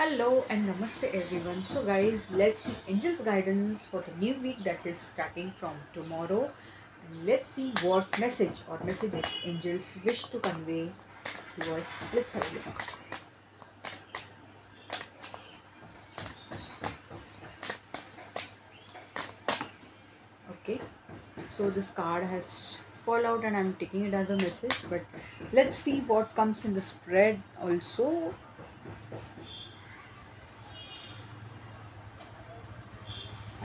Hello and namaste everyone. So guys, let's see Angel's guidance for the new week that is starting from tomorrow. And let's see what message or messages angels wish to convey to us. Let's have a look. Okay. So this card has fall out and I'm taking it as a message. But let's see what comes in the spread also.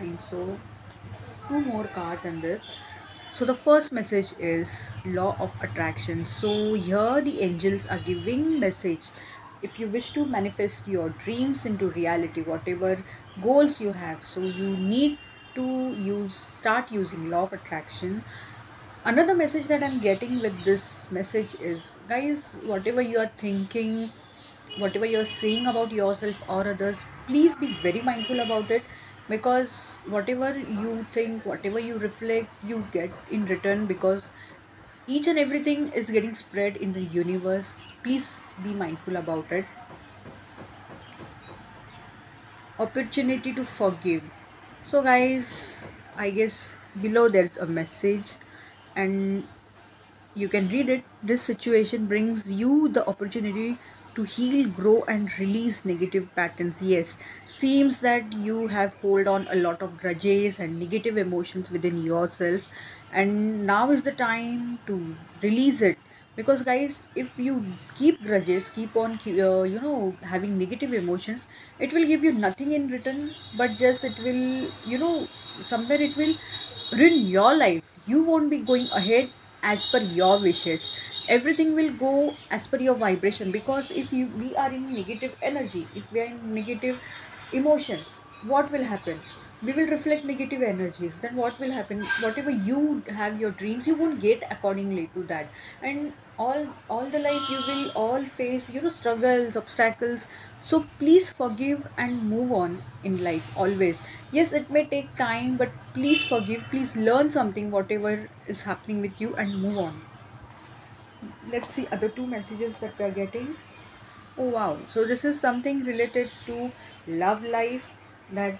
And so two more cards in this. So the first message is law of attraction. So here the angels are giving message. If you wish to manifest your dreams into reality, whatever goals you have, so you need to start using law of attraction. Another message that I'm getting with this message is, guys, whatever you are thinking, whatever you're saying about yourself or others, please be very mindful about it, because whatever you think, whatever you reflect, you get in return, because each and everything is getting spread in the universe. Please be mindful about it. Opportunity to forgive. So guys, I guess below there's a message and you can read it. This situation brings you the opportunity to heal, grow and release negative patterns. Yes, seems that you have hold on a lot of grudges and negative emotions within yourself, and now is the time to release it. Because guys, if you keep grudges, keep on having negative emotions, it will give you nothing in return, but just it will, somewhere it will ruin your life. You won't be going ahead as per your wishes. Everything will go as per your vibration, because if we are in negative energy, if we are in negative emotions, what will happen? We will reflect negative energies. Then what will happen? Whatever you have your dreams, you won't get accordingly to that. And all the life you will all face, struggles, obstacles. So please forgive and move on in life always. Yes, it may take time, but please forgive, please learn something whatever is happening with you and move on. Let's see other two messages that we are getting. Oh wow, so this is something related to love life, that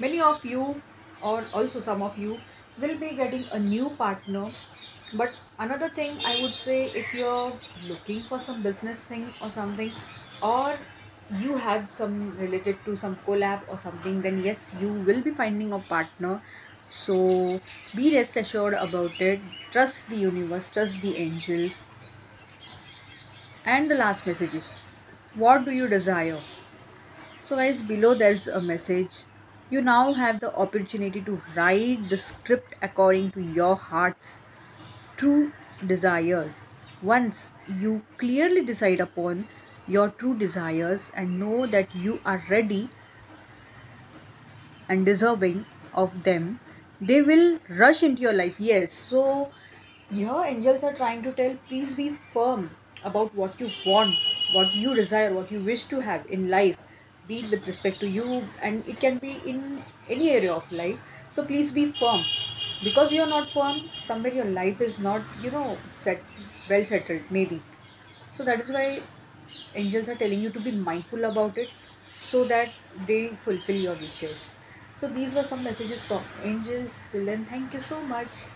many of you or also some of you will be getting a new partner. But another thing I would say, if you're looking for some business thing or something, or you have some related to some collab or something, then yes, you will be finding a partner. So be rest assured about it. Trust the universe, trust the angels. And the last message is, what do you desire? So guys, below there's a message. You now have the opportunity to write the script according to your heart's true desires. Once you clearly decide upon your true desires and know that you are ready and deserving of them, they will rush into your life. Yes, so your angels are trying to tell, please be firm about what you want, what you desire, what you wish to have in life, be it with respect to you, and it can be in any area of life. So please be firm, because you're not firm, somewhere your life is not, set well settled maybe. So that is why angels are telling you to be mindful about it, so that they fulfill your wishes. So these were some messages from angels. Till then, thank you so much.